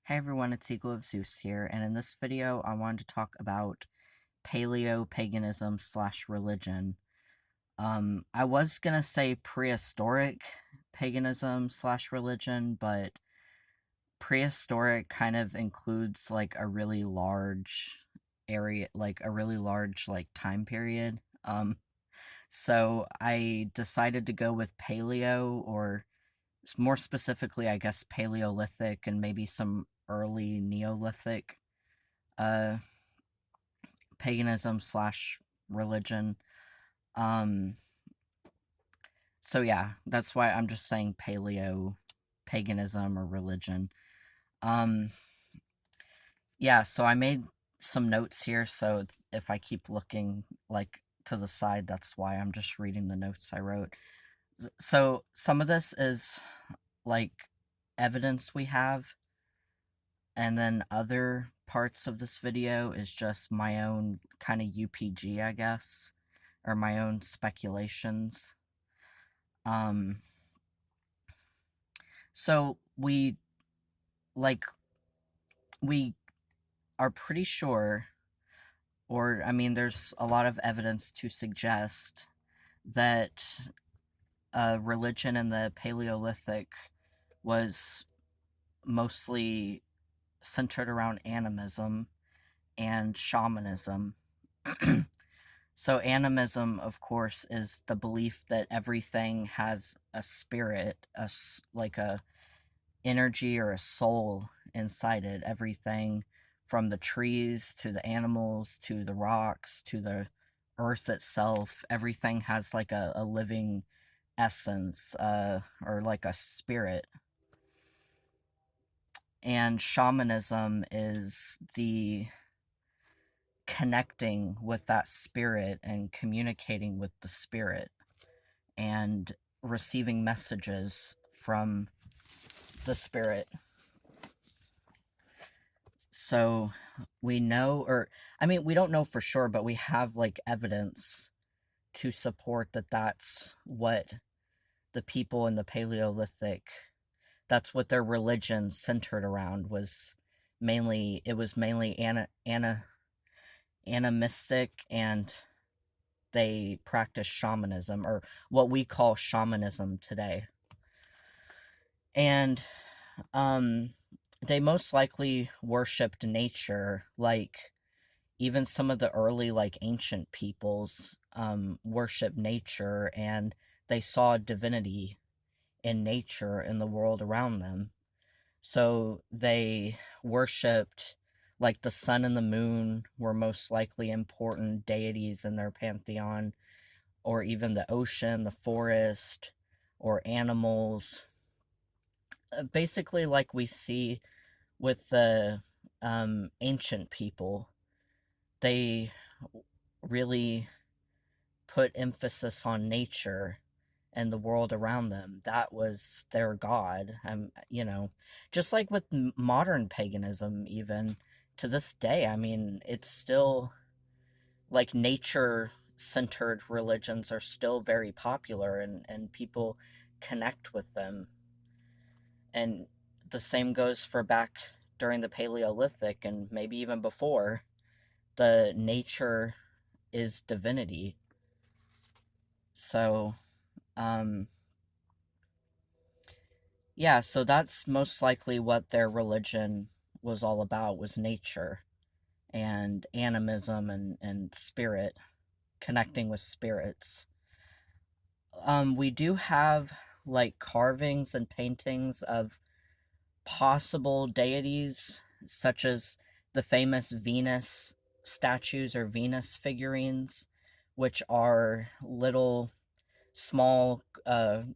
Hey everyone, it's Eagle of Zeus here, and in this video I wanted to talk about paleo paganism slash religion. I was gonna say prehistoric paganism slash religion, but prehistoric kind of includes like a really large area, like a really large time period. So I decided to go with paleo, or more specifically, I guess Paleolithic and maybe some early Neolithic uh paganism slash religion. Um so yeah, that's why I'm just saying paleo paganism or religion. Um yeah, so I made some notes here, so if I keep looking to the side, that's why I'm just reading the notes I wrote. So some of this is like evidence we have, and then other parts of this video is just my own kind of UPG, I guess, or my own speculations. Um, so like, we are pretty sure, or I mean, there's a lot of evidence to suggest that religion in the Paleolithic was mostly centered around animism and shamanism. So animism, of course, is the belief that everything has a spirit, like a energy or a soul inside it. Everything from the trees to the animals to the rocks to the earth itself, everything has like a living essence, or like a spirit. And shamanism is the connecting with that spirit and communicating with the spirit and receiving messages from the spirit. So we know, or I mean, we don't know for sure, but we have like evidence to support that that's what the people in the Paleolithic, that's what their religion centered around, was mainly, it was mainly animistic, and they practiced shamanism, or what we call shamanism today. And they most likely worshipped nature, like even some of the early like ancient peoples worshiped nature, and they saw divinity in nature in the world around them. So they worshipped, like, the sun and the moon were most likely important deities in their pantheon, or even the ocean, the forest, or animals. Basically, like we see with the ancient people, they really put emphasis on nature and the world around them. That was their god. Just like with modern paganism, even to this day, I mean, it's still like nature centered religions are still very popular, and people connect with them. And the same goes for back during the Paleolithic and maybe even before. The nature is divinity. So, um, yeah, so that's most likely what their religion was all about, was nature and animism and spirit, connecting with spirits. We do have like carvings and paintings of possible deities, such as the famous Venus statues or Venus figurines, which are little small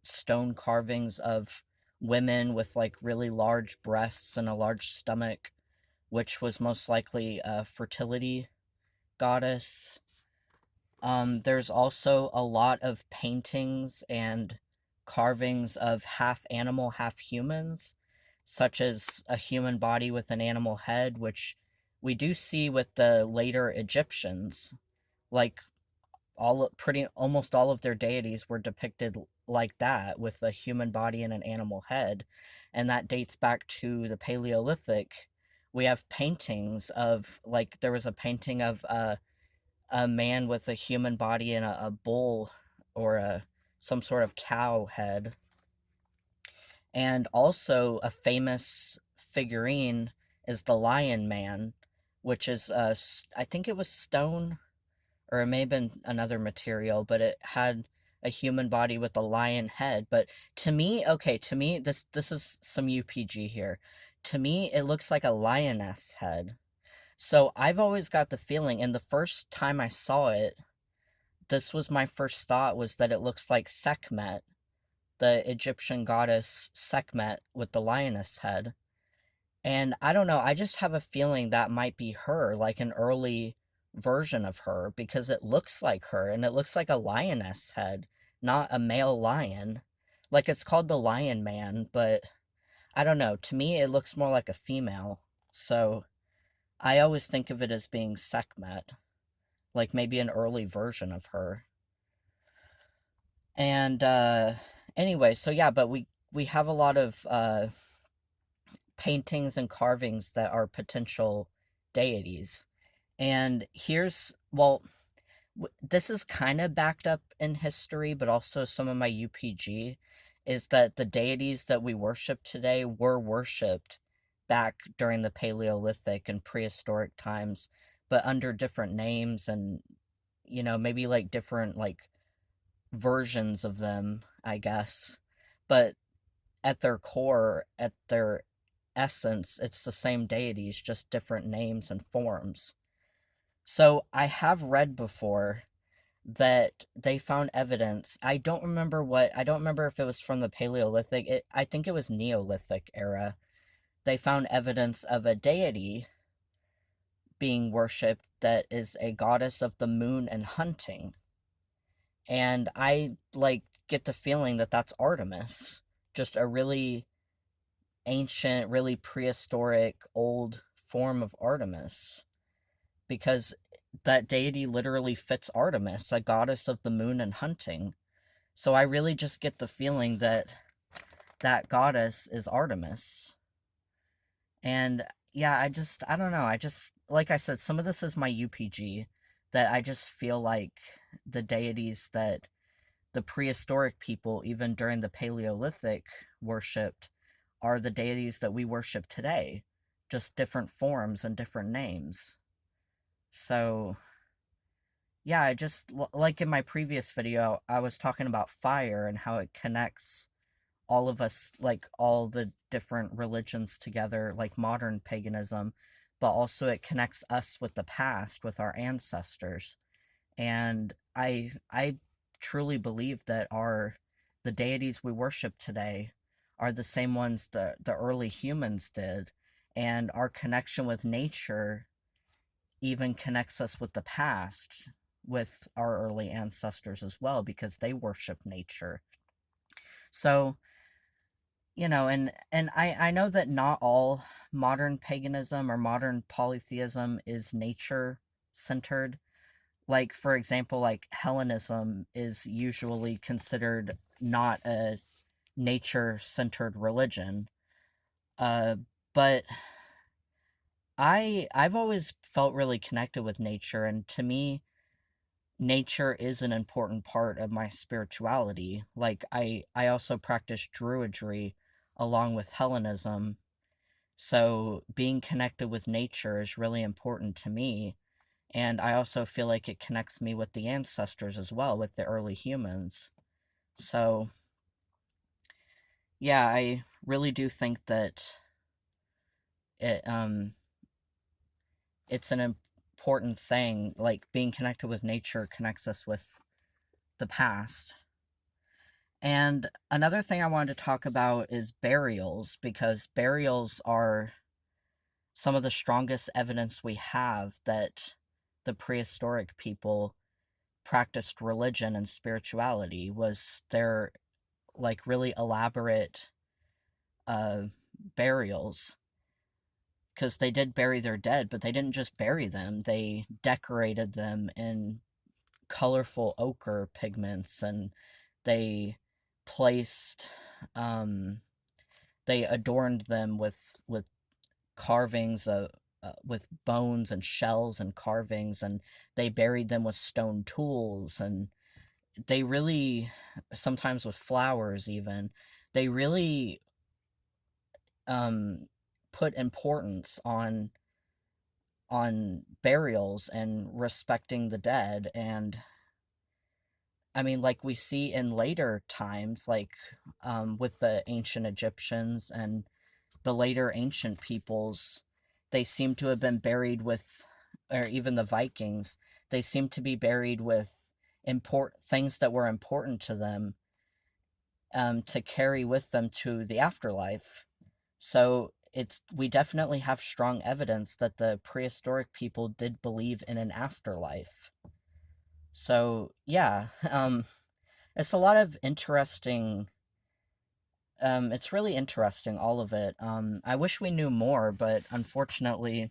stone carvings of women with like really large breasts and a large stomach, which was most likely a fertility goddess. There's also a lot of paintings and carvings of half animal, half humans, such as a human body with an animal head, which we do see with the later Egyptians. Like, almost all of their deities were depicted like that with a human body and an animal head, and that dates back to the Paleolithic. We have paintings of, like, there was a painting of a man with a human body and a bull or some sort of cow head, and also a famous figurine is the Lion Man, which is I think it was stone, or it may have been another material, but it had a human body with a lion head. But to me, okay, to me, this is some UPG here. To me, it looks like a lioness head. So I've always got the feeling, and the first time I saw it, this was my first thought, was that it looks like Sekhmet, the Egyptian goddess Sekhmet with the lioness head. And I don't know, I just have a feeling that might be her, like an early version of her, because it looks like her and it looks like a lioness head, not a male lion. Like, it's called the Lion Man, but I don't know. To me, it looks more like a female. So I always think of it as being Sekhmet, like maybe an early version of her. And anyway, so yeah, but we have a lot of paintings and carvings that are potential deities. And here's, well, this is kind of backed up in history, but also some of my UPG is that the deities that we worship today were worshipped back during the Paleolithic and prehistoric times, but under different names and, maybe like different, like, versions of them, I guess. But at their core, at their essence, it's the same deities, just different names and forms. So I have read before that they found evidence. I don't remember if it was from the Paleolithic. I think it was Neolithic era. They found evidence of a deity being worshipped that is a goddess of the moon and hunting. And I, like, get the feeling that that's Artemis, just a really ancient, really prehistoric, old form of Artemis, because that deity literally fits Artemis, a goddess of the moon and hunting. So I really just get the feeling that that goddess is Artemis. And yeah, I don't know. Like I said, some of this is my UPG, that I just feel like the deities that the prehistoric people, even during the Paleolithic, worshipped are the deities that we worship today, just different forms and different names. So, yeah, like in my previous video, I was talking about fire and how it connects all of us, like all the different religions together, like modern paganism, but also it connects us with the past, with our ancestors. And I truly believe that the deities we worship today are the same ones the early humans did, and our connection with nature even connects us with the past, with our early ancestors as well, because they worship nature. So, and I know that not all modern paganism or modern polytheism is nature centered. Like, for example, like Hellenism is usually considered not a nature centered religion. Uh, but I've always felt really connected with nature, and to me, nature is an important part of my spirituality. Like, I also practice druidry along with Hellenism, so being connected with nature is really important to me. And I also feel like it connects me with the ancestors as well, with the early humans. So, yeah, I really do think that it it's an important thing. Like, being connected with nature connects us with the past. And another thing I wanted to talk about is burials, because burials are some of the strongest evidence we have that the prehistoric people practiced religion and spirituality, was their, like, really elaborate uh, burials, because they did bury their dead, but they didn't just bury them, they decorated them in colorful ochre pigments, and they placed, um, they adorned them with carvings, with bones and shells and carvings, and they buried them with stone tools, and they really, sometimes with flowers even, they really um, put importance on burials and respecting the dead. And I mean, like we see in later times, like with the ancient Egyptians and the later ancient peoples, they seem to have been buried with, or even the Vikings, they seem to be buried with things that were important to them, to carry with them to the afterlife. So we definitely have strong evidence that the prehistoric people did believe in an afterlife. So yeah, it's a lot of interesting. It's really interesting, all of it. I wish we knew more, but unfortunately,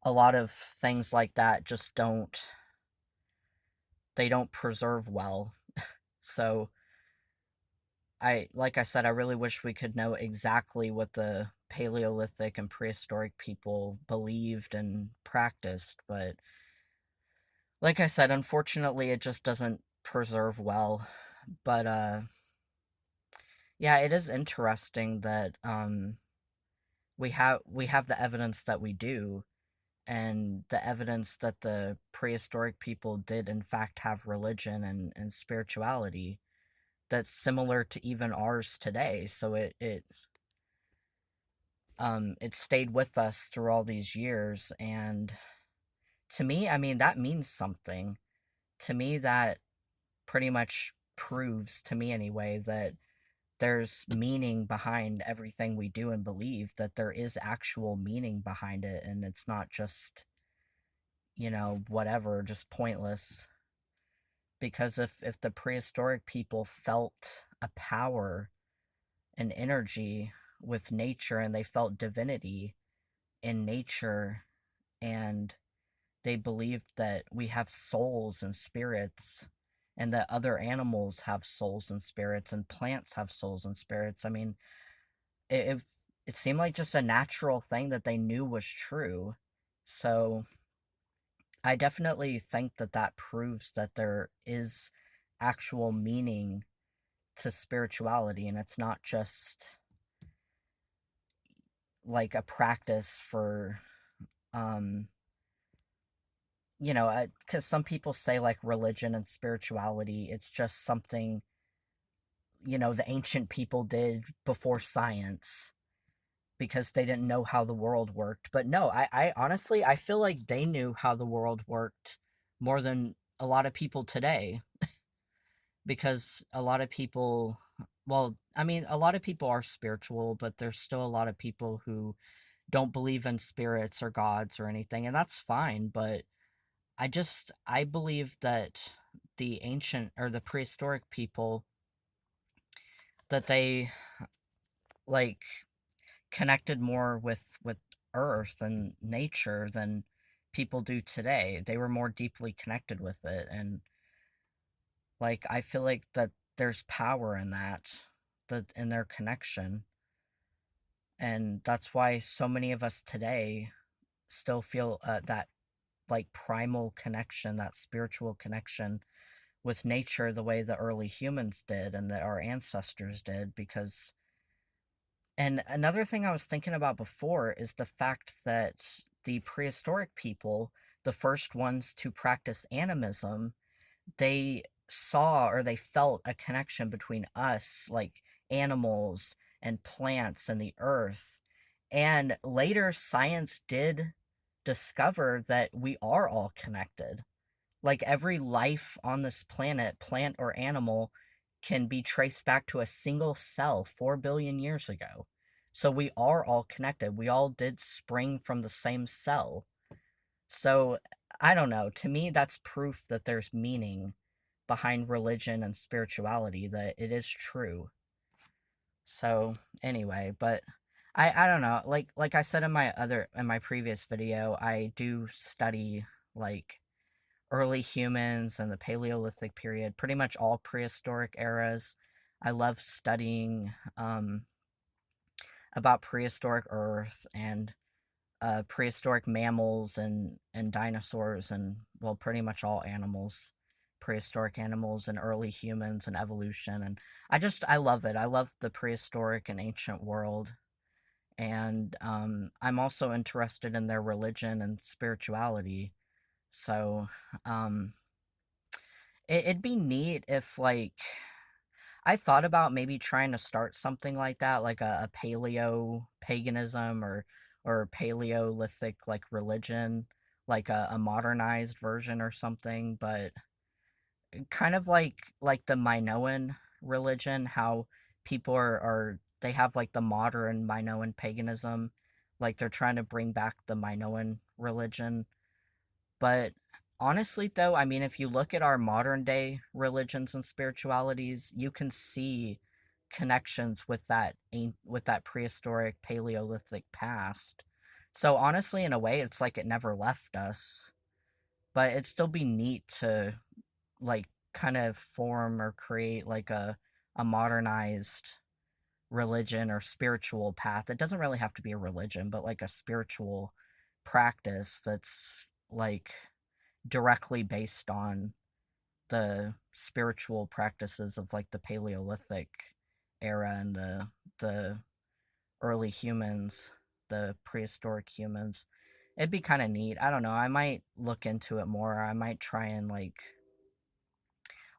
a lot of things like that just they don't preserve well. So like I said, I really wish we could know exactly what the Paleolithic and prehistoric people believed and practiced, but like I said, unfortunately, it just doesn't preserve well. But yeah, it is interesting that we have the evidence that we do, and the evidence that the prehistoric people did in fact have religion and spirituality that's similar to even ours today. So it stayed with us through all these years, and to me, I mean, that means something. To me, that pretty much proves, to me anyway, that there's meaning behind everything we do and believe, that there is actual meaning behind it, and it's not just, whatever, just pointless. Because if the prehistoric people felt a power and energy with nature, and they felt divinity in nature, and they believed that we have souls and spirits, and that other animals have souls and spirits, and plants have souls and spirits. I mean, it, it seemed like just a natural thing that they knew was true. So I definitely think that that proves that there is actual meaning to spirituality, and it's not just like a practice for, um, because some people say like religion and spirituality, it's just something, the ancient people did before science because they didn't know how the world worked. But no, I honestly, I feel like they knew how the world worked more than a lot of people today, because a lot of people, well, I mean, a lot of people are spiritual, but there's still a lot of people who don't believe in spirits or gods or anything, and that's fine. But I believe that the ancient or the prehistoric people, that they like connected more with earth and nature than people do today. They were more deeply connected with it, and like I feel like that there's power in that in their connection, and that's why so many of us today still feel that like primal connection, that spiritual connection with nature, the way the early humans did and that our ancestors did. Because, and another thing I was thinking about before is the fact that the prehistoric people, the first ones to practice animism, they saw or they felt a connection between us, like animals and plants and the earth. And later, science did discover that we are all connected. Like every life on this planet, plant or animal, can be traced back to a single cell 4 billion years ago. So we are all connected. We all did spring from the same cell. So I don't know. To me, that's proof that there's meaning behind religion and spirituality, that it is true. So anyway, but I don't know. Like I said in my previous video, I do study like early humans and the Paleolithic period, pretty much all prehistoric eras. I love studying about prehistoric Earth and prehistoric mammals and dinosaurs and, well, pretty much all animals, prehistoric animals and early humans and evolution. And I love it. I love the prehistoric and ancient world. And I'm also interested in their religion and spirituality. So um, it'd be neat if, like, I thought about maybe trying to start something like that, like a paleo paganism or Paleolithic like religion, like a modernized version or something, but kind of like the Minoan religion, how people are they have like the modern Minoan paganism, like they're trying to bring back the Minoan religion. But honestly, though, I mean, if you look at our modern day religions and spiritualities, you can see connections with with that prehistoric Paleolithic past. So honestly, in a way, it's like it never left us. But it'd still be neat to like kind of form or create like a modernized religion or spiritual path. It doesn't really have to be a religion, but like a spiritual practice that's like directly based on the spiritual practices of like the Paleolithic era and the early humans, the prehistoric humans. It'd be kind of neat. I don't know. I might look into it more. I might try and like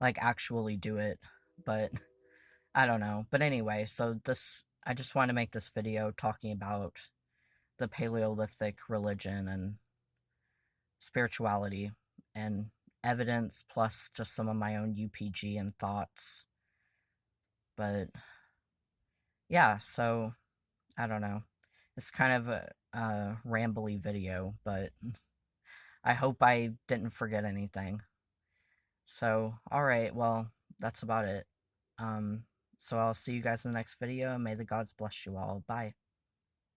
actually do it, but I don't know. But anyway, so this I just want to make this video talking about the Paleolithic religion and spirituality and evidence plus just some of my own UPG and thoughts. But yeah, so I don't know. It's kind of a rambly video, but I hope I didn't forget anything. So, alright, well, that's about it. Um, so I'll see you guys in the next video, and may the gods bless you all. Bye.